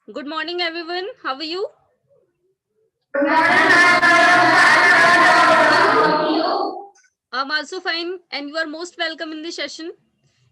Good morning, everyone. How are you? I'm also fine, and you are most welcome in this session.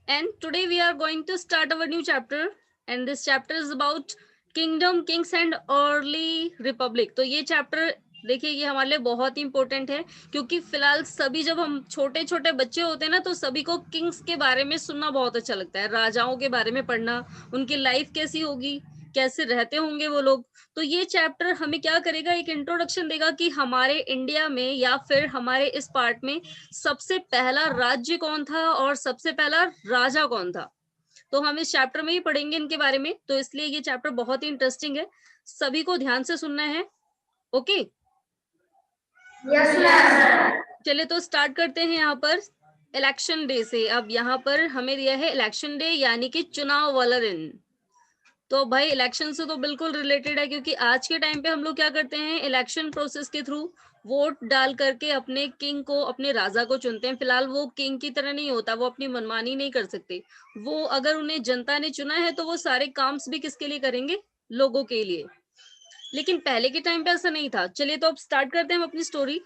And today we are going to start our new chapter, and this chapter is about Kingdom, Kings and Early Republic. तो ये chapter देखिए ये हमारे लिए बहुत ही important है क्योंकि फिलहाल सभी जब हम छोटे छोटे बच्चे होते हैं ना तो सभी को किंग्स के बारे में सुनना बहुत अच्छा लगता है, राजाओं के बारे में पढ़ना, उनकी लाइफ कैसी होगी, कैसे रहते होंगे वो लोग। तो ये चैप्टर हमें क्या करेगा, एक इंट्रोडक्शन देगा कि हमारे इंडिया में या फिर हमारे इस पार्ट में सबसे पहला राज्य कौन था और सबसे पहला राजा कौन था। तो हम इस चैप्टर में ही पढ़ेंगे इनके बारे में, तो इसलिए ये चैप्टर बहुत ही इंटरेस्टिंग है, सभी को ध्यान से सुनना है। ओके चलिए तो स्टार्ट करते हैं यहाँ पर इलेक्शन डे से। अब यहाँ पर हमें दिया है इलेक्शन डे यानी कि चुनाव वाला दिन। तो भाई इलेक्शन से तो बिल्कुल रिलेटेड है क्योंकि आज के टाइम पे हम लोग क्या करते हैं, इलेक्शन प्रोसेस के थ्रू वोट डाल करके अपने किंग को, अपने राजा को चुनते हैं। फिलहाल वो किंग की तरह नहीं होता, वो अपनी मनमानी नहीं कर सकते। वो अगर उन्हें जनता ने चुना है तो वो सारे काम भी किसके लिए करेंगे, लोगों के लिए। लेकिन पहले के टाइम पे ऐसा नहीं था। चलिए तो अब स्टार्ट करते हैं हम अपनी स्टोरी।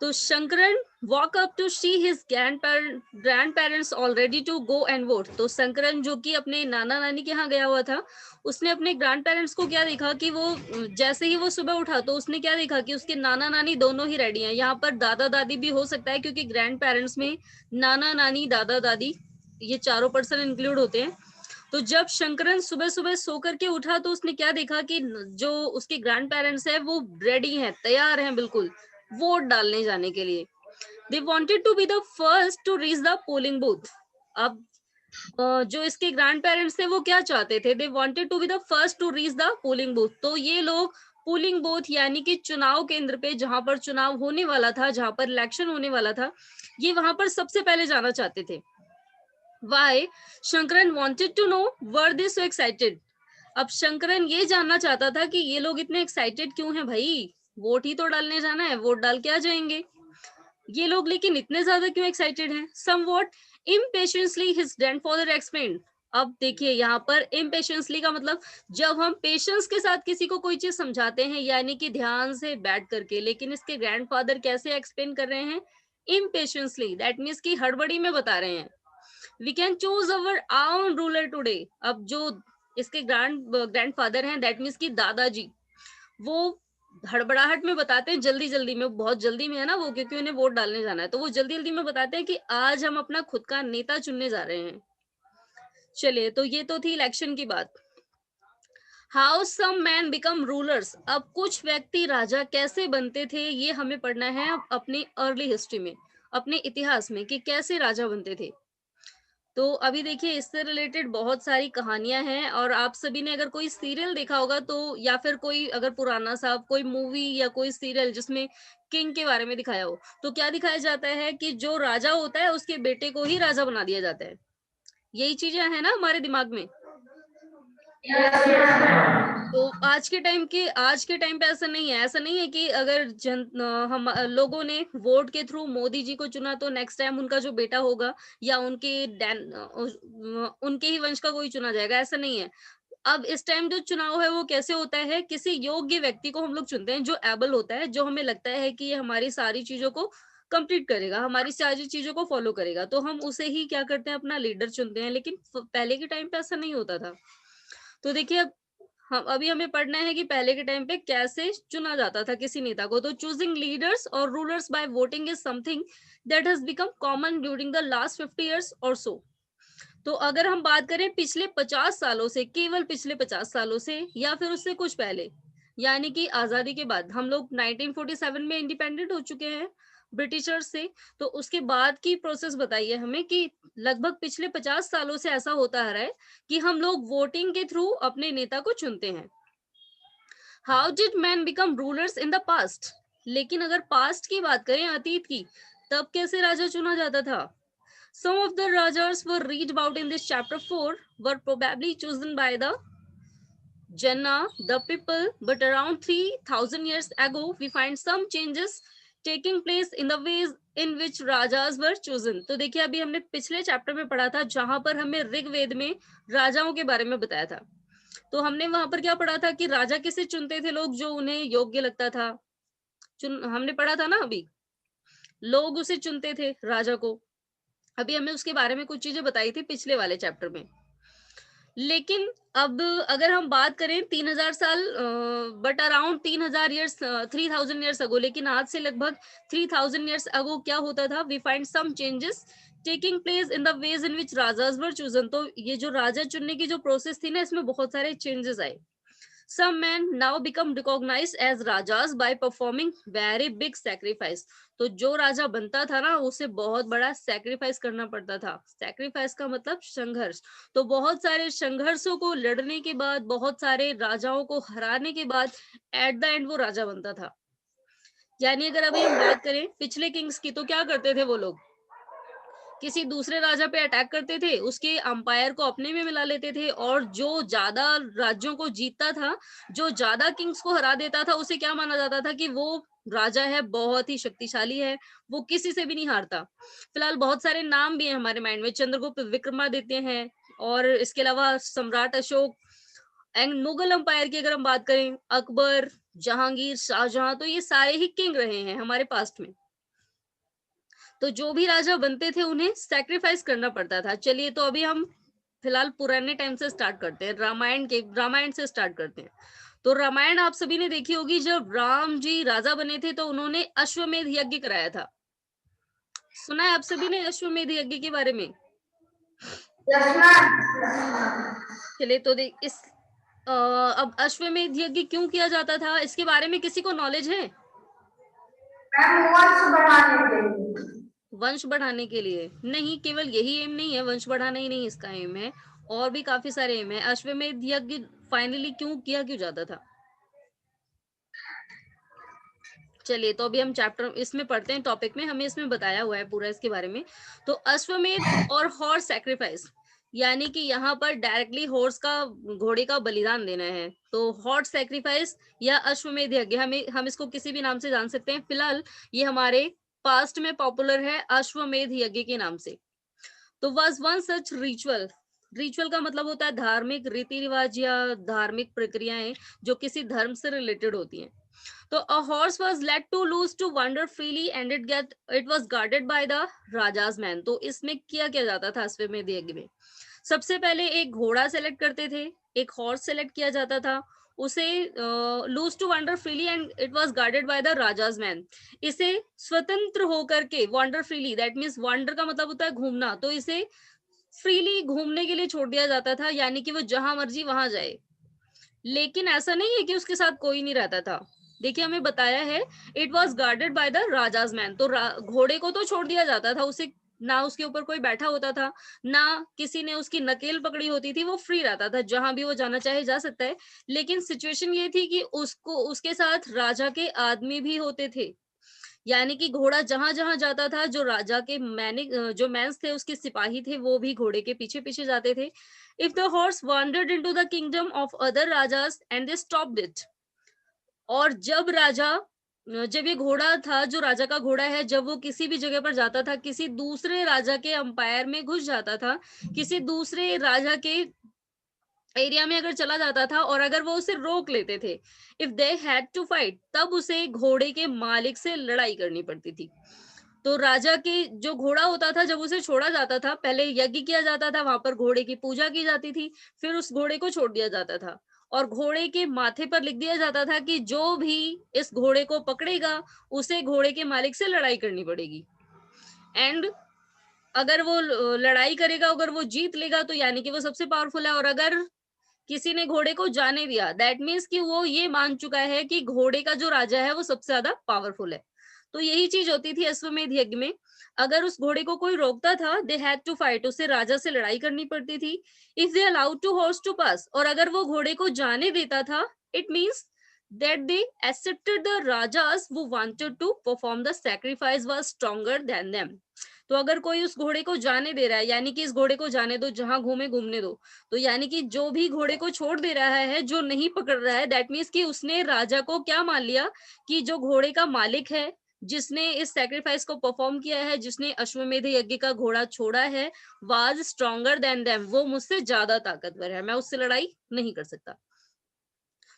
तो Shankaran woke up to see his grandparents already to go and vote. तो शंकरन जो कि अपने नाना नानी के यहाँ गया हुआ था, उसने अपने ग्रैंड पेरेंट्स को क्या देखा कि वो जैसे ही वो सुबह उठा तो उसने क्या देखा कि उसके नाना नानी दोनों ही रेडी हैं। यहाँ पर दादा दादी भी हो सकता है क्योंकि ग्रैंड पेरेंट्स में नाना नानी दादा दादी ये चारों पर्सन इंक्लूड होते हैं। तो जब शंकरन सुबह सुबह सो करके उठा तो उसने क्या देखा कि जो उसके ग्रैंड पेरेंट्स है वो रेडी हैं, तैयार हैं बिल्कुल वोट डालने जाने के लिए। They wanted to be the first to reach the polling booth. अब जो इसके ग्रैंड पेरेंट्स थे वो क्या चाहते थे, they wanted to be the first to reach the polling booth. तो ये लोग पोलिंग बूथ यानी कि चुनाव केंद्र पे जहां पर चुनाव होने वाला था, जहां पर इलेक्शन होने वाला था, ये वहां पर सबसे पहले जाना चाहते थे। Why? Shankaran wanted to know were they so excited? अब शंकरन ये जानना चाहता था कि ये लोग इतने एक्साइटेड क्यों हैं भाई, वोट ही तो डालने जाना है, वोट डाल के आ जाएंगे ये लोग, लेकिन इतने ज्यादा क्यों एक्साइटेड हैं। Somewhat impatiently his grandfather explained। अब देखिए यहाँ पर impatiently का मतलब जब हम पेशेंस के साथ किसी को कोई चीज समझाते हैं यानी कि ध्यान से बैठ करके, लेकिन इसके ग्रैंडफादर कैसे एक्सप्लेन कर रहे हैं, impatiently, दैट मीन्स की हड़बड़ी में बता रहे हैं। We can choose our own ruler today. अब जो इसके ग्रैंडफादर हैं दैट मीन्स की दादाजी, वो हड़बड़ाहट में बताते हैं, जल्दी जल्दी में, बहुत जल्दी में है ना वो, क्योंकि उन्हें वोट डालने जाना है, तो वो जल्दी जल्दी में बताते हैं कि आज हम अपना खुद का नेता चुनने जा रहे हैं। चलिए तो ये तो थी इलेक्शन की बात। How some men become rulers. अब कुछ व्यक्ति राजा कैसे बनते थे ये हमें पढ़ना है अपनी अर्ली हिस्ट्री में, अपने इतिहास में, कि कैसे राजा बनते थे। तो अभी देखिए इससे रिलेटेड बहुत सारी कहानियां हैं, और आप सभी ने अगर कोई सीरियल देखा होगा तो, या फिर कोई अगर पुराना सा कोई मूवी या कोई सीरियल जिसमें किंग के बारे में दिखाया हो, तो क्या दिखाया जाता है कि जो राजा होता है उसके बेटे को ही राजा बना दिया जाता है। यही चीजें है ना हमारे दिमाग में। तो आज के टाइम पे ऐसा नहीं है, ऐसा नहीं है कि अगर हम लोगों ने वोट के थ्रू मोदी जी को चुना तो नेक्स्ट टाइम उनका जो बेटा होगा या उनके ही वंश का कोई चुना जाएगा, ऐसा नहीं है। अब इस टाइम जो चुनाव है वो कैसे होता है, किसी योग्य व्यक्ति को हम लोग चुनते हैं जो एबल होता है, जो हमें लगता है कि ये हमारी सारी चीजों को कंप्लीट करेगा, हमारी सारी चीजों को फॉलो करेगा, तो हम उसे ही क्या करते हैं, अपना लीडर चुनते हैं। लेकिन पहले के टाइम पे ऐसा नहीं होता था। तो देखिए अब हम अभी हमें पढ़ना है कि पहले के टाइम पे कैसे चुना जाता था किसी नेता को। तो चूजिंग लीडर्स और rulers by voting is something that has become common during the last 50 years or so. तो अगर हम बात करें पिछले 50 सालों से, केवल पिछले 50 सालों से या फिर उससे कुछ पहले, यानी कि आजादी के बाद, हम लोग 1947 में इंडिपेंडेंट हो चुके हैं ब्रिटिशर्स से, तो उसके बाद की प्रोसेस बताइए हमें कि लगभग पिछले 50 सालों से ऐसा होता आ रहा है कि हम लोग वोटिंग के थ्रू अपने नेता को चुनते हैं। How did man become rulers in the past. लेकिन अगर पास्ट की बात करें, अतीत की, तब कैसे राजा चुना जाता था। Some of the Rajas were read about in this chapter 4 were probably chosen by the Janna, the people, but around 3000 years ago, we find some changes taking place in the ways in which Rajas were chosen. तो देखिए अभी हमने पिछले chapter में पढ़ा था जहां पर हमें ऋग्वेद में राजाओं के बारे में बताया था। तो हमने वहां पर क्या पढ़ा था कि राजा किसे चुनते थे लोग, जो उन्हें योग्य लगता था। हमने पढ़ा था ना अभी, लोग उसे चुनते थे राजा को। अभी हमें उसके बारे में कुछ चीजें बताई थी पिछले वाले चैप्टर में। लेकिन अब अगर हम बात करें 3000 साल, but around 3000 years, 3000 years ago, लेकिन आज से लगभग 3000 ईयर्स अगो क्या होता था, we find some changes taking place in the ways in which rajas were chosen. तो ये जो राजा चुनने की जो प्रोसेस थी ना, इसमें बहुत सारे चेंजेस आए। Some men now become recognized as rajas by performing very big sacrifice. तो जो राजा बनता था ना, उसे बहुत बड़ा सैक्रिफाइस करना पड़ता था। सैक्रिफाइस का मतलब संघर्ष। तो बहुत सारे संघर्षों को लड़ने के बाद, बहुत सारे राजाओं को हराने के बाद एट द एंड वो राजा बनता था। यानी अगर अभी हम बात करें पिछले किंग्स की, तो क्या करते थे वो लोग, किसी दूसरे राजा पे अटैक करते थे, उसके अंपायर को अपने में मिला लेते थे, और जो ज्यादा राज्यों को जीतता था, जो ज्यादा किंग्स को हरा देता था, उसे क्या माना जाता था कि वो राजा है, बहुत ही शक्तिशाली है, वो किसी से भी नहीं हारता। फिलहाल बहुत सारे नाम भी हैं हमारे माइंड में, चंद्रगुप्त, विक्रमादित्य हैं, और इसके अलावा सम्राट अशोक। एंड मुगल अंपायर की अगर हम बात करें, अकबर, जहांगीर, शाहजहां, तो ये सारे ही किंग रहे हैं हमारे पास्ट में। तो जो भी राजा बनते थे उन्हें सैक्रिफाइस करना पड़ता था। चलिए, तो अभी हम फिलहाल पुराने टाइम से स्टार्ट करते हैं, रामायण से स्टार्ट करते हैं। तो रामायण आप सभी ने देखी होगी। जब राम जी राजा बने थे तो उन्होंने अश्वमेध यज्ञ कराया था। सुना है आप सभी ने अश्वमेध यज्ञ के बारे में? चलिए, तो अब अश्वमेध यज्ञ क्यों किया जाता था, इसके बारे में किसी को नॉलेज है? वंश बढ़ाने के लिए नहीं, केवल यही एम नहीं है, वंश बढ़ाना ही नहीं इसका एम है, और भी काफी सारे एम है। अश्वमेध यज्ञ फाइनली क्यों जाता था? चलिए, तो अभी हम चैप्टर इसमें पढ़ते हैं, टॉपिक में हमें इसमें बताया हुआ है पूरा इसके बारे में। तो अश्वमेध और हॉर्स सैक्रिफाइस, यानी कि यहाँ पर डायरेक्टली हॉर्स का, घोड़े का बलिदान देना है। तो हॉर्स सैक्रिफाइस या अश्वमेध यज्ञ, हम इसको किसी भी नाम से जान सकते हैं। फिलहाल ये हमारे पास्ट में पॉपुलर है अश्वमेध यज्ञ के नाम से। तो was one such ritual. Ritual का मतलब होता है धार्मिक रीति रिवाज या धार्मिक प्रक्रियाएं जो किसी धर्म से रिलेटेड होती हैं। तो a horse was let to loose to wander freely and it was guarded by the rajas man. तो इसमें किया जाता था अश्वमेध यज्ञ में, सबसे पहले एक घोड़ा सेलेक्ट करते थे, एक हॉर्स सेलेक्ट किया जाता था, उसे loose to wander freely and it was guarded by the rajas men. इसे स्वतंत्र होकर के, wander freely that means wander का मतलब होता है घूमना, तो इसे फ्रीली घूमने के लिए छोड़ दिया जाता था, यानी कि वो जहां मर्जी वहां जाए। लेकिन ऐसा नहीं है कि उसके साथ कोई नहीं रहता था। देखिए, हमें बताया है it was guarded by the rajas man. तो घोड़े को तो छोड़ दिया जाता था, उसे ना उसके ऊपर कोई बैठा होता था, ना किसी ने उसकी नकेल पकड़ी होती थी, वो फ्री रहता था, जहां भी वो जाना चाहे जा सकता है। लेकिन सिचुएशन ये थी कि उसके साथ राजा के आदमी भी होते थे, यानी कि घोड़ा जहां जहां जाता था, जो राजा के जो मैंस थे, उसके सिपाही थे, वो भी घोड़े के पीछे पीछे जाते थे। If the horse wandered into the kingdom of other rajas and they stopped it, और जब ये घोड़ा था, जो राजा का घोड़ा है, जब वो किसी भी जगह पर जाता था, किसी दूसरे राजा के अंपायर में घुस जाता था, किसी दूसरे राजा के एरिया में अगर चला जाता था, और अगर वो उसे रोक लेते थे, if they had to fight, तब उसे घोड़े के मालिक से लड़ाई करनी पड़ती थी। तो राजा के जो घोड़ा होता था, जब उसे छोड़ा जाता था, पहले यज्ञ किया जाता था, वहां पर घोड़े की पूजा की जाती थी, फिर उस घोड़े को छोड़ दिया जाता था, और घोड़े के माथे पर लिख दिया जाता था कि जो भी इस घोड़े को पकड़ेगा, उसे घोड़े के मालिक से लड़ाई करनी पड़ेगी। एंड अगर वो लड़ाई करेगा, अगर वो जीत लेगा, तो यानी कि वो सबसे पावरफुल है, और अगर किसी ने घोड़े को जाने दिया, दैट मीन्स कि वो ये मान चुका है कि घोड़े का जो राजा है वो सबसे ज्यादा पावरफुल है। तो यही चीज होती थी अश्वमेध यज्ञ में। अगर उस घोड़े को कोई रोकता था, दे हैड टू फाइट, उसे राजा से लड़ाई करनी पड़ती थी। If they allowed to horse to pass, और अगर वो घोड़े को जाने देता था, it means that they accepted the rajas who wanted to perform the sacrifice was stronger than them। तो अगर कोई उस घोड़े को जाने दे रहा है, यानी कि इस घोड़े को जाने दो, जहां घूमे घूमने दो, तो यानी कि जो भी घोड़े को छोड़ दे रहा है, जो नहीं पकड़ रहा है, दैट मीन्स कि उसने राजा को क्या मान लिया कि जो घोड़े का मालिक है, जिसने इस सैक्रिफाइस को परफॉर्म किया है, जिसने अश्वमेध यज्ञ का घोड़ा छोड़ा है, वाज स्ट्रॉन्गर देन देम, वो मुझसे ज्यादा ताकतवर है, मैं उससे लड़ाई नहीं कर सकता।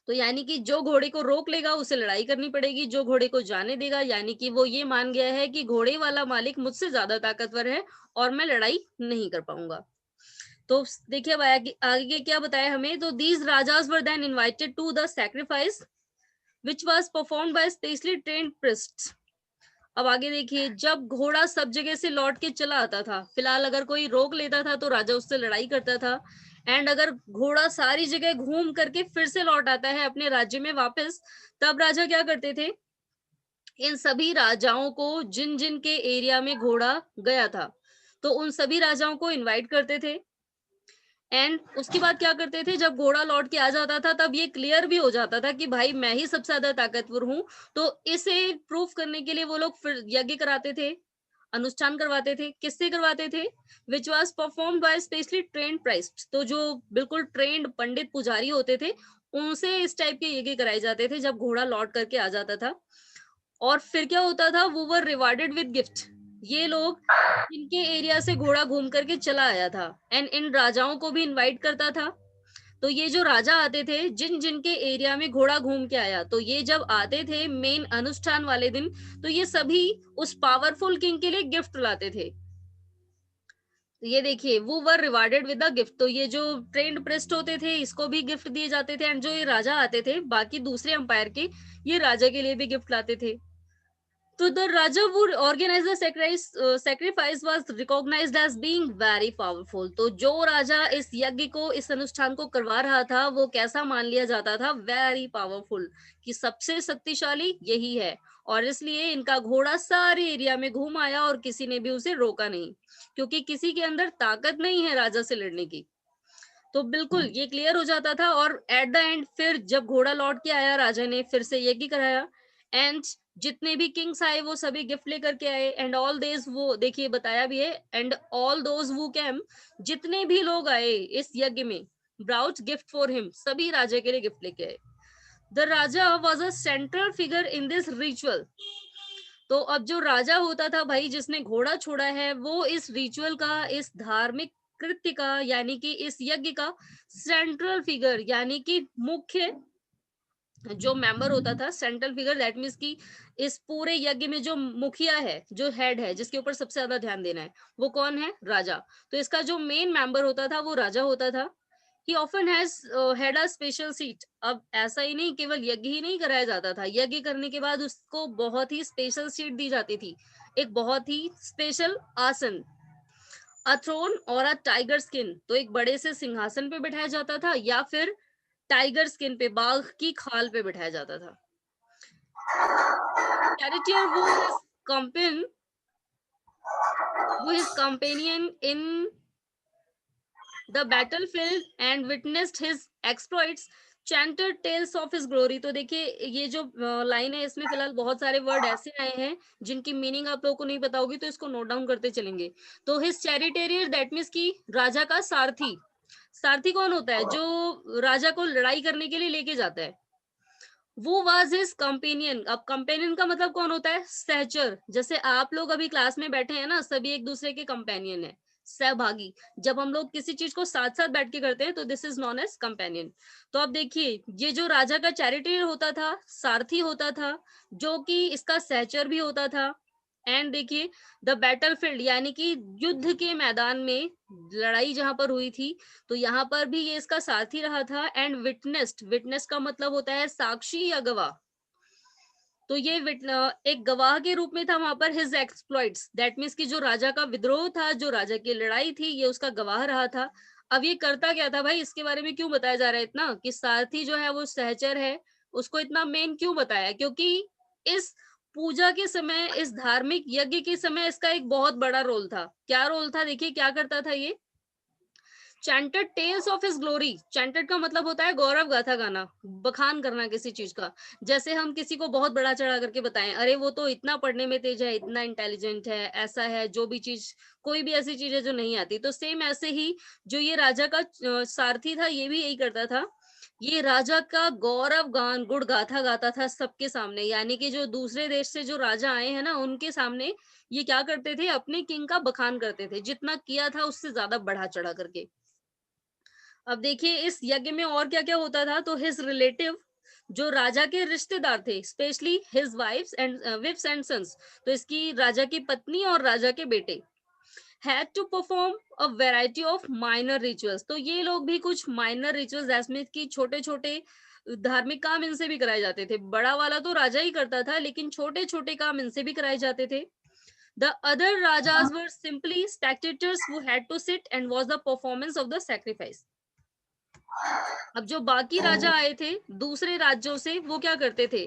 तो यानी कि जो घोड़े को रोक लेगा उसे लड़ाई करनी पड़ेगी, जो घोड़े को जाने देगा यानी कि वो ये मान गया है कि घोड़े वाला मालिक मुझसे ज्यादा ताकतवर है और मैं लड़ाई नहीं कर पाऊंगा। तो देखिए अब आगे आगे क्या बताया हमें, तो these rajas were then invited to the sacrifice which was performed by specially trained priests. अब आगे देखिए, जब घोड़ा सब जगह से लौट के चला आता था, फिलहाल अगर कोई रोक लेता था तो राजा उससे लड़ाई करता था, एंड अगर घोड़ा सारी जगह घूम करके फिर से लौट आता है अपने राज्य में वापस, तब राजा क्या करते थे, इन सभी राजाओं को जिन जिन के एरिया में घोड़ा गया था, तो उन सभी राजाओं को इनवाइट करते थे। एंड उसके बाद क्या करते थे, जब घोड़ा लौट के आ जाता था तब ये क्लियर भी हो जाता था कि भाई मैं ही सबसे ज्यादा ताकतवर हूँ। तो इसे प्रूफ करने के लिए वो लोग फिर यज्ञ कराते थे, अनुष्ठान करवाते थे। किससे करवाते थे, which was perform by specially trained priest, तो जो बिल्कुल ट्रेन्ड पंडित पुजारी होते थे उनसे इस टाइप के यज्ञ कराए जाते थे जब घोड़ा लौट करके आ जाता था। और फिर क्या होता था, वो वर रिवार्डेड विद गिफ्ट। ये लोग इनके एरिया से घोड़ा घूम करके चला आया था एंड इन राजाओं को भी इनवाइट करता था। तो ये जो राजा आते थे जिन जिनके एरिया में घोड़ा घूम के आया, तो ये जब आते थे मेन अनुष्ठान वाले दिन, तो ये सभी उस पावरफुल किंग के लिए गिफ्ट लाते थे। तो ये देखिए, वो वर रिवार्डेड विद द गिफ्ट, तो ये जो ट्रेंड प्रेस्ट होते थे इसको भी गिफ्ट दिए जाते थे, एंड जो ये राजा आते थे बाकी दूसरे अंपायर के, ये राजा के लिए भी गिफ्ट लाते थे। तो the Raja would organize the sacrifice was recognized as being very powerful. तो जो राजा इस यज्ञ को, इस अनुष्ठान को करवा रहा था, वो कैसा मान लिया जाता था, वेरी पावरफुल, कि सबसे शक्तिशाली यही है। और इसलिए इनका घोड़ा सारे एरिया में घूम आया और किसी ने भी उसे रोका नहीं, क्योंकि किसी के अंदर ताकत नहीं है राजा से लड़ने की। तो बिल्कुल ये क्लियर हो जाता था। और एट द एंड फिर जब घोड़ा लौट के आया, राजा ने फिर से यज्ञ कराया, एंड जितने भी किंग्स आए वो सभी गिफ्ट लेकर के आए, एंड ऑल देज, वो देखिए बताया भी है, and all those who came, जितने भी लोग आए इस यज्ञ में, ब्राउट गिफ्ट फॉर हिम, सभी राजा के लिए गिफ्ट लेके आए। The Raja was a central figure in this ritual. तो अब जो राजा होता था भाई, जिसने घोड़ा छोड़ा है, वो इस रिचुअल का, इस धार्मिक कृत्य का, यानी कि इस यज्ञ का सेंट्रल फिगर, यानी कि मुख्य जो मेंबर होता था, सेंट्रल फिगर, दैट मीन्स कि इस पूरे यज्ञ में जो मुखिया है, जो हेड है, जिसके ऊपर सबसे ज्यादा ध्यान देना है, वो कौन है, राजा। तो इसका जो मेन मेंबर होता था वो राजा होता था। ही often has had a special seat. अब ऐसा ही नहीं, केवल यज्ञ ही नहीं कराया जाता था, यज्ञ करने के बाद उसको बहुत ही स्पेशल सीट दी जाती थी, एक बहुत ही स्पेशल आसन, अ थ्रोन और अ टाइगर स्किन। तो एक बड़े से सिंहासन पे बिठाया जाता था, या फिर टाइगर स्किन पे, बाघ की खाल पे बिठाया जाता था। Charioteer companion his companion in the battlefield and witnessed his exploits, chanted tales of his glory। तो देखिए, ये जो लाइन है इसमें फिलहाल बहुत सारे वर्ड ऐसे आए हैं जिनकी मीनिंग आप लोगों को नहीं पता होगी, तो इसको नोट डाउन करते चलेंगे। तो हिज चैरिटेरियर, दैट मीन्स की राजा का सारथी। सारथी कौन होता है, जो राजा को लड़ाई करने के लिए लेके जाता है, वो वाज हिज कंपेनियन। अब कंपेनियन का मतलब कौन होता है, सहचर। जैसे आप लोग अभी क्लास में बैठे हैं ना, सभी एक दूसरे के कंपेनियन है, सहभागी। जब हम लोग किसी चीज को साथ साथ बैठ के करते हैं तो this is known as companion. तो अब देखिए, ये जो राजा का चैरिटी होता था, सारथी होता था, जो कि इसका सहचर भी होता था। एंड देखिए, द बैटलफील्ड, यानी कि युद्ध के मैदान में, लड़ाई जहां पर हुई थी, तो यहाँ पर भी ये इसका साथी रहा था। एंड विटनेस्ड, विटनेस का मतलब होता है साक्षी या गवाह। तो ये एक गवाह के रूप में था वहां पर, हिज एक्सप्लॉइट्स, दैट मीन्स कि जो राजा का विद्रोह था, जो राजा की लड़ाई थी, ये उसका गवाह रहा था। अब ये करता क्या था भाई, इसके बारे में क्यों बताया जा रहा है इतना, कि सारथी जो है वो सहचर है, उसको इतना मेन क्यों बताया, क्योंकि इस पूजा के समय, इस धार्मिक यज्ञ के समय इसका एक बहुत बड़ा रोल था। क्या रोल था, देखिए क्या करता था ये, chanted tales of his glory. Chanted का मतलब होता है गौरव गाथा गाना, बखान करना किसी चीज का। जैसे हम किसी को बहुत बड़ा चढ़ा करके बताएं, अरे वो तो इतना पढ़ने में तेज है, इतना इंटेलिजेंट है, ऐसा है, जो भी चीज, कोई भी ऐसी चीज है जो नहीं आती। तो सेम ऐसे ही जो ये राजा का सारथी था, ये भी यही करता था ये राजा का गौरव गान गुण गाथा गाता था सबके सामने, यानी कि जो दूसरे देश से जो राजा आए हैं ना उनके सामने ये क्या करते थे, अपने किंग का बखान करते थे, जितना किया था उससे ज्यादा बढ़ा चढ़ा करके। अब देखिए इस यज्ञ में और क्या-क्या होता था, तो हिज रिलेटिव जो राजा के रिश्तेदार थे, specially his wives and sons, तो इसकी राजा की पत्नी और राजा के बेटे had to perform a variety of minor rituals. तो ये लोग भी कुछ माइनर रिचुअल्स जैसे कि छोटे-छोटे धार्मिक काम इनसे भी कराए जाते थे। बड़ा वाला तो राजा ही करता था, लेकिन छोटे-छोटे काम इनसे भी कराए जाते थे। The other rajas were simply spectators who had to sit and watch the performance of the sacrifice. अब जो बाकी राजा आए थे दूसरे राज्यों से, वो क्या करते थे,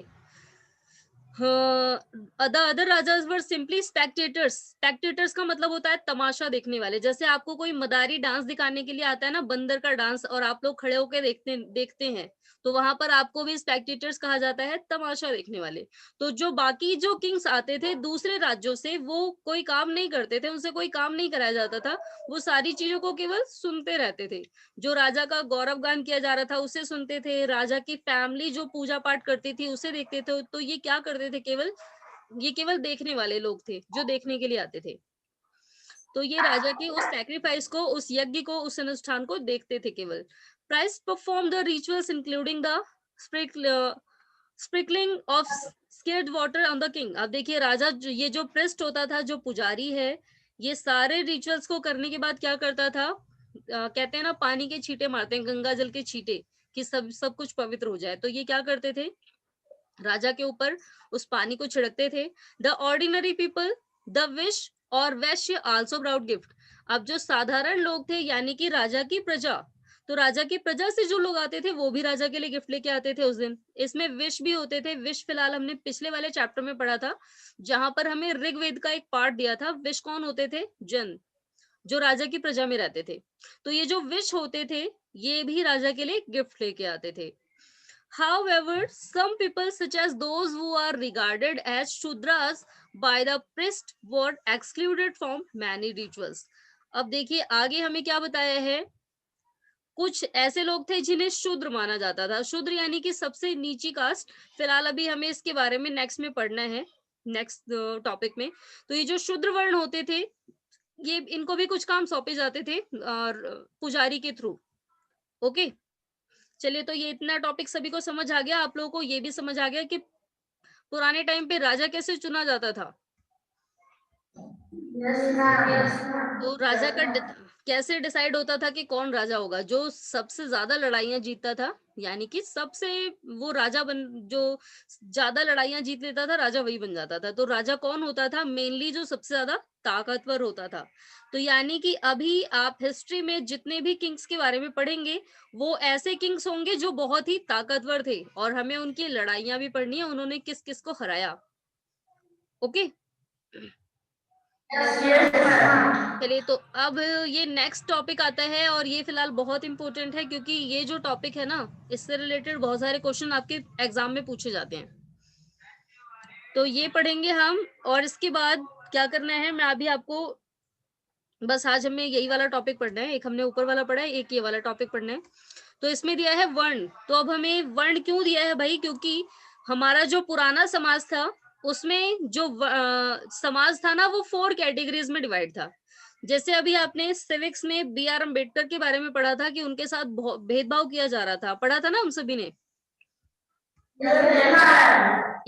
the other rajas were simply spectators. Spectators का मतलब होता है तमाशा देखने वाले। जैसे आपको कोई मदारी डांस दिखाने के लिए आता है ना, बंदर का डांस, और आप लोग खड़े होकर देखते देखते हैं, तो वहां पर आपको भी स्पेक्टेटर्स कहा जाता है, तमाशा देखने वाले। तो जो बाकी जो किंग्स आते थे दूसरे राज्यों से, वो कोई काम नहीं करते थे, उनसे कोई काम नहीं कराया जाता था, वो सारी चीजों को केवल सुनते रहते थे। जो राजा का गौरव गान किया जा रहा था उसे सुनते थे, राजा की फैमिली जो पूजा पाठ करती थी उसे देखते थे। तो ये क्या करते थे, केवल ये केवल देखने वाले लोग थे जो देखने के लिए आते थे। तो ये राजा के उस सैक्रिफाइस को, उस यज्ञ को, उस अनुष्ठान को देखते थे केवल। Price perform the rituals including the sprinkling of scared water on the king. अब देखिए राजा ये जो प्रेस्ट होता था, जो पुजारी है, ये सारे रिचुअल्स को करने के बाद क्या करता था, कहते हैं ना पानी के छींटे मारते हैं, गंगा जल के छींटे, कि सब सब कुछ पवित्र हो जाए। तो ये क्या करते थे, राजा के ऊपर उस पानी को छिड़कते थे। The ordinary people the wish और वैश्य आल्सो ब्राउट गिफ्ट। अब जो साधारण लोग थे यानी कि राजा की प्रजा, तो राजा की प्रजा से जो लोग आते थे वो भी राजा के लिए गिफ्ट लेके आते थे उस दिन। इसमें विश भी होते थे। विश फिलहाल हमने पिछले वाले चैप्टर में पढ़ा था, जहां पर हमें ऋग्वेद का एक पार्ट दिया था। विश कौन होते थे, जन, जो राजा की प्रजा में रहते थे। तो ये जो विश होते थे ये भी राजा के लिए गिफ्ट लेके आते थे। However, some people, such as those who are regarded as Shudras by the priest, were excluded from many rituals. अब देखिए आगे हमें क्या बताया है, कुछ ऐसे लोग थे जिन्हें शूद्र माना जाता था। शूद्र यानी कि सबसे नीची कास्ट। फिलहाल अभी हमें इसके बारे में नेक्स्ट में पढ़ना है, नेक्स्ट टॉपिक में। तो ये जो शूद्र वर्ण होते थे, ये इनको भी कुछ काम सौंपे जाते थे और पुजारी के थ्रू। ओके, चलिए तो ये इतना टॉपिक सभी को समझ आ गया। आप लोगों को ये भी समझ आ गया कि पुराने टाइम पे राजा कैसे चुना जाता था। तो राजा का कैसे डिसाइड होता था कि कौन राजा होगा, जो सबसे ज्यादा लड़ाइयां जीतता था, यानी कि सबसे वो राजा बन, जो ज्यादा लड़ाइयां जीत लेता था राजा वही बन जाता था। तो राजा कौन होता था, मेनली जो सबसे ज्यादा ताकतवर होता था। तो यानी कि अभी आप हिस्ट्री में जितने भी किंग्स के बारे में पढ़ेंगे वो ऐसे किंग्स होंगे जो बहुत ही ताकतवर थे, और हमें उनकी लड़ाइयां भी पढ़नी है, उन्होंने किस किस को हराया। ओके, चलिए तो अब ये नेक्स्ट टॉपिक आता है, और ये फिलहाल बहुत इंपॉर्टेंट है क्योंकि ये जो टॉपिक है ना, इससे रिलेटेड बहुत सारे क्वेश्चन आपके एग्जाम में पूछे जाते हैं। तो ये पढ़ेंगे हम, और इसके बाद क्या करना है, मैं अभी आपको बस आज हमें यही वाला टॉपिक पढ़ना है। एक हमने ऊपर वाला पढ़ा है, एक ये वाला टॉपिक पढ़ना है। तो इसमें दिया है वर्ण। तो अब हमें वर्ण क्यों दिया है भाई, क्योंकि हमारा जो पुराना समाज था उसमें जो समाज था ना वो 4 कैटेगरीज में डिवाइड था। जैसे अभी आपने सिविक्स में बी आर अम्बेडकर के बारे में पढ़ा था कि उनके साथ भेदभाव किया जा रहा था, पढ़ा था ना हम सभी ने।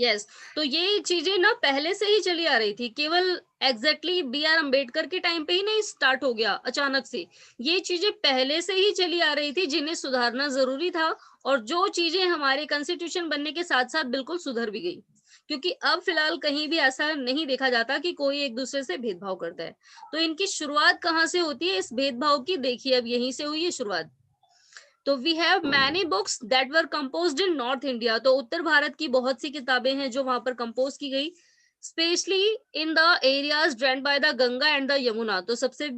यस, तो ये चीजें ना पहले से ही चली आ रही थी, केवल एग्जैक्टली बी आर अम्बेडकर के टाइम पे ही नहीं स्टार्ट हो गया अचानक से। ये चीजें पहले से ही चली आ रही थी जिन्हें सुधारना जरूरी था, और जो चीजें हमारे कॉन्स्टिट्यूशन बनने के साथ साथ बिल्कुल सुधर भी गई, क्योंकि अब फिलहाल कहीं भी ऐसा नहीं देखा जाता कि कोई एक दूसरे से भेदभाव करता है। तो इनकी शुरुआत कहाँ से होती है इस भेदभाव की, देखिए अब यहीं से हुई है शुरुआत। तो we have many books that were composed in north India. तो उत्तर भारत की बहुत सी किताबें हैं जो वहां पर कंपोज की गई, specially in the areas drained by the Ganga and the Yamuna. तो सबसे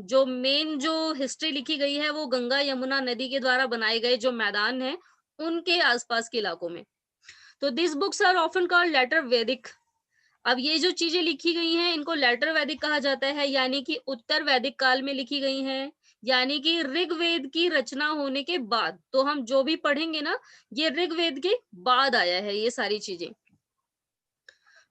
जो मेन जो हिस्ट्री लिखी गई है वो गंगा यमुना नदी के द्वारा बनाए गए जो मैदान है उनके आसपास के इलाकों में। तो this books are often called later Vedic. अब ये जो चीजें लिखी गई हैं इनको लेटर वैदिक कहा जाता है, यानी कि उत्तर वैदिक काल में लिखी गई हैं, यानी कि ऋग्वेद की रचना होने के बाद। तो हम जो भी पढ़ेंगे ना, ये ऋग्वेद के बाद आया है ये सारी चीजें।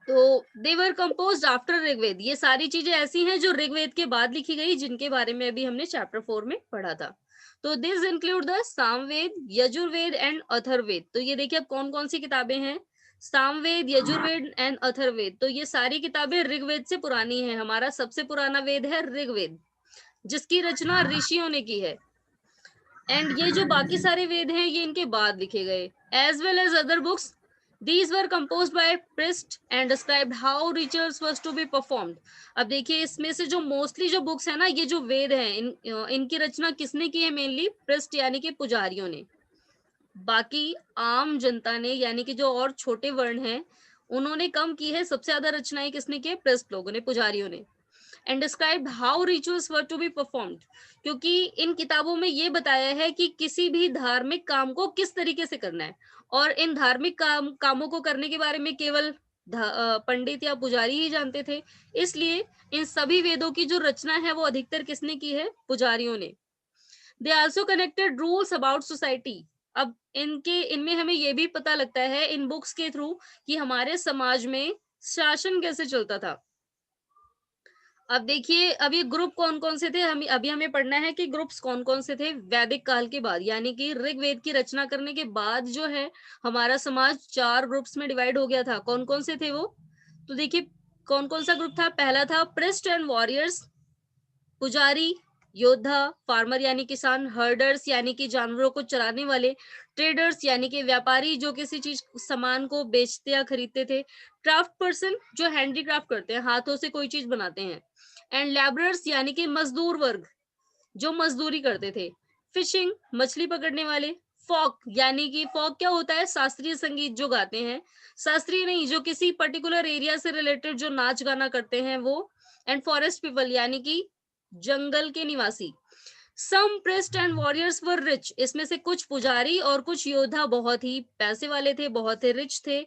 तो दे वर कंपोज्ड आफ्टर ऋग्वेद, ये सारी चीजें ऐसी हैं जो ऋग्वेद के बाद लिखी गई, जिनके बारे में अभी हमने चैप्टर 4 में पढ़ा था। तो this include the Samaveda, Yajurveda and Atharvaveda. तो ये देखिए अब कौन कौन सी किताबें हैं, सामवेद, यजुर्वेद एंड अथर्ववेद। तो ये सारी किताबें ऋग्वेद से पुरानी है। हमारा सबसे पुराना वेद है ऋग्वेद, जिसकी रचना ऋषियों ने की है। एंड ये जो बाकी सारे वेद हैं ये इनके बाद लिखे गए। As well as other books, these were composed by priests and described how rituals was to be performed। अब देखिए इसमें से जो मोस्टली जो बुक्स है ना, ये जो वेद हैं, इनकी रचना किसने की है? मेनली प्रिस्ट यानी कि पुजारियों ने। बाकी आम जनता ने, यानी कि जो और छोटे वर्ण हैं, उन्होंने कम की है। सबसे ज्यादा रचनाएं किसने की है? प्रिस्ट लोगों ने, पुजारियों ने। And describe how rituals were to be performed, क्योंकि इन किताबों में ये बताया है कि किसी भी धार्मिक काम को किस तरीके से करना है। और इन धार्मिक कामों को करने के बारे में केवल पंडित या पुजारी ही जानते थे। इसलिए इन सभी वेदों की जो रचना है वो अधिकतर किसने की है? पुजारियों ने। They also connected rules about society. अब इनमें हमें ये भी पता लगता है इन बुक्स के थ्रू कि हमारे समाज में शासन कैसे चलता था। अब देखिए अब ये ग्रुप कौन कौन से थे, हमें पढ़ना है कि ग्रुप्स कौन कौन से थे वैदिक काल के बाद, यानी कि ऋग्वेद की रचना करने के बाद जो है हमारा समाज 4 ग्रुप्स में डिवाइड हो गया था। कौन कौन से थे वो? तो देखिए कौन कौन सा ग्रुप था। पहला था प्रिस्ट एंड वॉरियर्स, पुजारी, योद्धा, फार्मर यानी किसान, हर्डर्स यानी कि जानवरों को चराने वाले, ट्रेडर्स यानी कि व्यापारी जो किसी चीज सामान को बेचते या खरीदते थे, क्राफ्ट पर्सन जो हैंडीक्राफ्ट करते हैं, हाथों से कोई चीज बनाते हैं, एंड लेबरर्स यानी कि मजदूर वर्ग जो मजदूरी करते थे, फिशिंग मछली पकड़ने वाले, फोक यानी कि फोक क्या होता है? शास्त्रीय संगीत जो गाते हैं, शास्त्रीय नहीं, जो किसी पर्टिकुलर एरिया से रिलेटेड जो नाच गाना करते हैं वो, एंड फॉरेस्ट पीपल यानी कि जंगल के निवासी। Some priest and warriors were rich, इसमें से कुछ पुजारी और कुछ योद्धा बहुत ही पैसे वाले थे, बहुत ही रिच थे।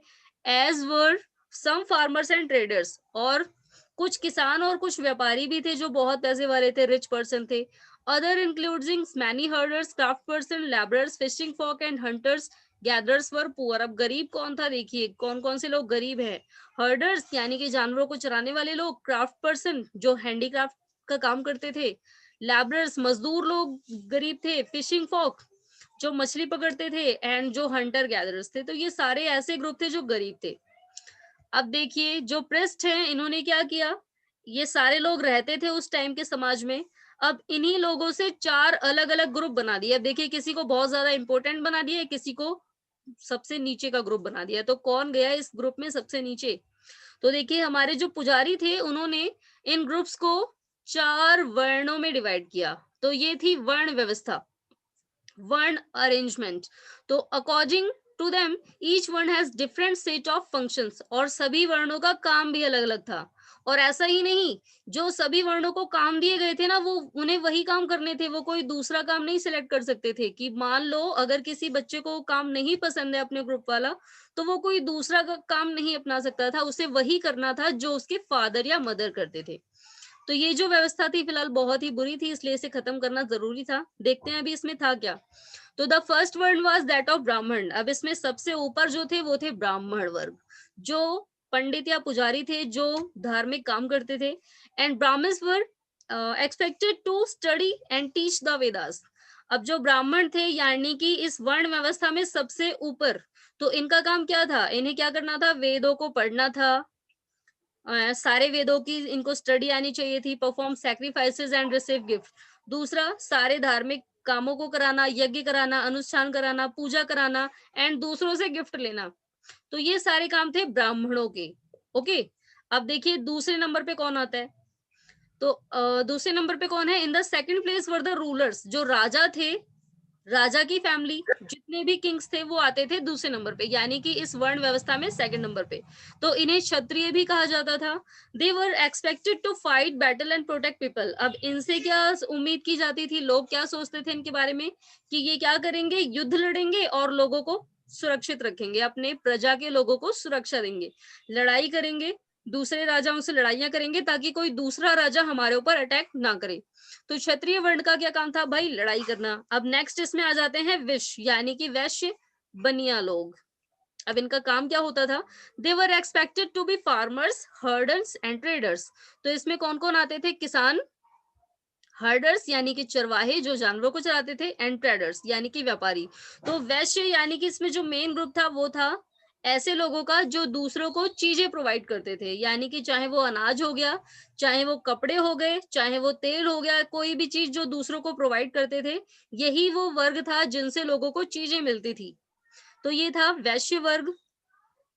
As were some farmers and traders, और कुछ किसान और कुछ व्यापारी भी थे जो बहुत पैसे वाले थे, रिच पर्सन थे। Other including many herders, craft person, labourers, fishing folk and hunters, gatherers were poor. अब गरीब कौन था? देखिए कौन कौन से लोग गरीब हैं। हर्डर्स यानी कि जानवरों को चराने वाले लोग, क्राफ्ट पर्सन जो हैंडीक्राफ्ट का काम करते थे, लैबरर्स मजदूर लोग गरीब थे, फिशिंग फॉक जो मछली पकड़ते थे, एंड जो हंटर गैदरर्स थे। तो ये सारे ऐसे ग्रुप थे जो गरीब थे। अब देखिए जो प्रेस्ट हैं इन्होंने क्या किया, ये सारे लोग रहते थे उस टाइम के समाज में। अब इन्हीं लोगों से 4 अलग अलग ग्रुप बना दिए। अब देखिए किसी को बहुत ज्यादा इंपॉर्टेंट बना दिया, किसी को सबसे नीचे का ग्रुप बना दिया। तो कौन गया इस ग्रुप में सबसे नीचे? तो देखिए हमारे जो पुजारी थे उन्होंने इन ग्रुप्स को 4 वर्णों में डिवाइड किया। तो ये थी वर्ण व्यवस्था, वर्ण अरेंजमेंट। तो अकॉर्डिंग टू देम ईच वर्ण has different set of functions, और सभी वर्णों का काम भी अलग अलग था। और ऐसा ही नहीं, जो सभी वर्णों को काम दिए गए थे ना, वो उन्हें वही काम करने थे, वो कोई दूसरा काम नहीं सिलेक्ट कर सकते थे। कि मान लो अगर किसी बच्चे को काम नहीं पसंद है अपने ग्रुप वाला, तो वो कोई दूसरा काम नहीं अपना सकता था, उसे वही करना था जो उसके फादर या मदर करते थे। तो ये जो व्यवस्था थी फिलहाल बहुत ही बुरी थी, इसलिए इसे खत्म करना जरूरी था। देखते हैं अभी इसमें था क्या। तो द फर्स्ट वर्ण वाज दैट ऑफ ब्राह्मण। अब इसमें सबसे ऊपर जो थे वो थे ब्राह्मण वर्ग, जो पंडित या पुजारी थे जो धार्मिक काम करते थे। And Brahmins were expected to study and teach the Vedas. अब जो ब्राह्मण थे यानी कि इस वर्ण व्यवस्था में सबसे ऊपर, तो इनका काम क्या था? इन्हें क्या करना था? वेदों को पढ़ना था, सारे वेदों की इनको स्टडी आनी चाहिए थी, perform sacrifices and receive gift. दूसरा, सारे धार्मिक कामों को कराना, यज्ञ कराना, अनुष्ठान कराना, पूजा कराना, एंड दूसरों से गिफ्ट लेना। तो ये सारे काम थे ब्राह्मणों के। ओके, अब देखिए दूसरे नंबर पे कौन आता है। तो दूसरे नंबर पे कौन है? In the second place were the rulers, जो राजा थे, राजा की फैमिली, जितने भी किंग्स थे वो आते थे दूसरे नंबर पे, यानी कि इस वर्ण व्यवस्था में सेकंड नंबर पे। तो इन्हें क्षत्रिय भी कहा जाता था। They were expected to fight battle and protect people. अब इनसे क्या उम्मीद की जाती थी, लोग क्या सोचते थे इनके बारे में, कि ये क्या करेंगे? युद्ध लड़ेंगे और लोगों को सुरक्षित रखेंगे, अपने प्रजा के लोगों को सुरक्षा देंगे, लड़ाई करेंगे, दूसरे राजाओं से लड़ाइयां करेंगे ताकि कोई दूसरा राजा हमारे ऊपर अटैक ना करे। तो क्षत्रिय वर्ण का क्या काम था भाई? लड़ाई करना। अब नेक्स्ट इसमें आ जाते हैं विश्य यानी कि वैश्य, बनिया लोग। अब इनका काम क्या होता था? They were expected to be farmers, herders and traders. तो इसमें कौन कौन आते थे? किसान, हर्डर्स यानी कि चरवाहे जो जानवरों को चराते थे, एंड ट्रेडर्स यानी कि व्यापारी। तो वैश्य यानी कि इसमें जो मेन ग्रुप था वो था ऐसे लोगों का जो दूसरों को चीजें प्रोवाइड करते थे, यानी कि चाहे वो अनाज हो गया, चाहे वो कपड़े हो गए, चाहे वो तेल हो गया, कोई भी चीज जो दूसरों को प्रोवाइड करते थे, यही वो वर्ग था जिनसे लोगों को चीजें मिलती थी। तो ये था वैश्य वर्ग।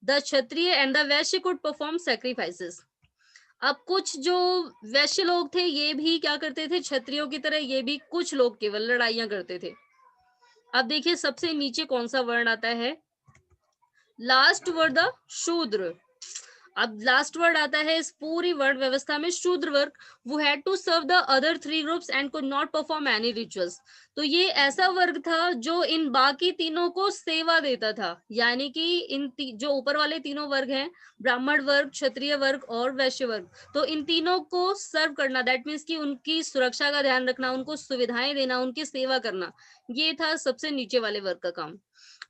The Kshatriya and the Vysya could perform sacrifices. अब कुछ जो वैश्य लोग थे ये भी क्या करते थे? क्षत्रियों की तरह ये भी कुछ लोग केवल लड़ाइयां करते थे। अब देखिए सबसे नीचे कौन सा वर्ण आता है? लास्ट वर्ड द शूद्र। अब लास्ट वर्ड आता है इस पूरी वर्ड व्यवस्था में, शूद्र वर्ग। वो had to serve the other three groups and could not perform any rituals. तो ये ऐसा वर्ग था जो इन बाकी तीनों को सेवा देता था, यानी कि जो ऊपर वाले तीनों वर्ग हैं, ब्राह्मण वर्ग, क्षत्रिय वर्ग और वैश्य वर्ग, तो इन तीनों को सर्व करना, दैट मीन्स कि उनकी सुरक्षा का ध्यान रखना, उनको सुविधाएं देना, उनकी सेवा करना, ये था सबसे नीचे वाले वर्ग का काम।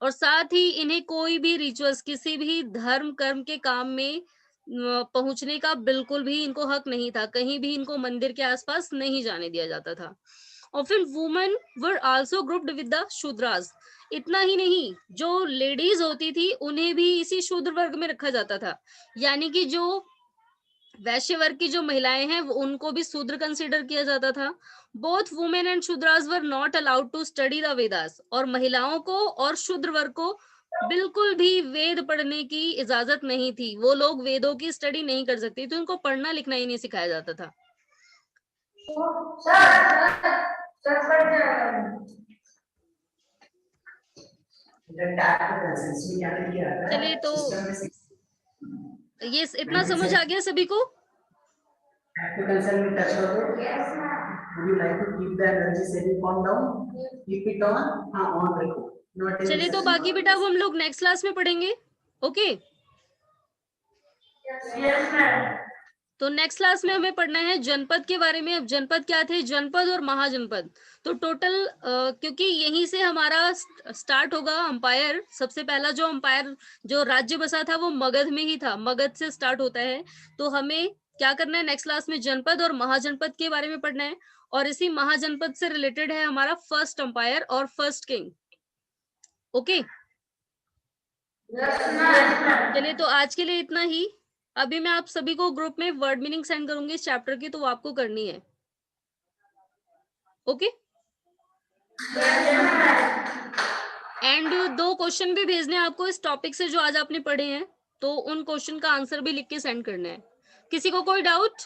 और साथ ही इन्हें कोई भी रिचुअल्स, किसी भी धर्म कर्म के काम में पहुंचने का बिल्कुल भी इनको हक नहीं था। कहीं भी इनको मंदिर के आसपास नहीं जाने दिया जाता था। और फिर women were also grouped with the Shudras. इतना ही नहीं, जो लेडीज होती थी उन्हें भी इसी शूद्र वर्ग में रखा जाता था, यानी कि जो वैश्य वर्ग की जो महिलाएं हैं उनको भी शूद्र कंसिडर किया जाता था। Both women and Shudras were not allowed to study the Vedas. और महिलाओं को और शूद्र वर्ग को बिल्कुल भी वेद पढ़ने की इजाजत नहीं थी। वो लोग वेदों की स्टडी नहीं कर सकती, तो उनको पढ़ना लिखना ही नहीं सिखाया जाता था। चलिए, तो ये इतना समझ आ गया सभी को? चलिए, तो बाकी बेटा वो हम लोग नेक्स्ट क्लास में पढ़ेंगे। ओके, तो नेक्स्ट क्लास में हमें पढ़ना है जनपद के बारे में। अब जनपद क्या थे? जनपद और महाजनपद। तो टोटल क्योंकि यहीं से हमारा स्टार्ट होगा अंपायर। सबसे पहला जो अंपायर, जो राज्य बसा था वो मगध में ही था, मगध से स्टार्ट होता है। तो हमें क्या करना है नेक्स्ट क्लास में? जनपद और महाजनपद के बारे में पढ़ना है। और इसी महाजनपद से रिलेटेड है हमारा फर्स्ट अंपायर और फर्स्ट किंग। ओके, चलिए, तो आज के लिए इतना ही। अभी मैं आप सभी को ग्रुप में वर्ड मीनिंग सेंड करूंगी इस चैप्टर की, तो वो आपको करनी है। ओके, एंड 2 क्वेश्चन भी भेजने हैं आपको इस टॉपिक से जो आज आपने पढ़े हैं, तो उन क्वेश्चन का आंसर भी लिख के सेंड करना है। किसी को कोई डाउट?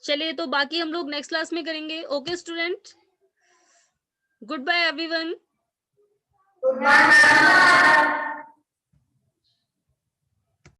चलिए, तो बाकी हम लोग नेक्स्ट क्लास में करेंगे। Okay student, goodbye everyone.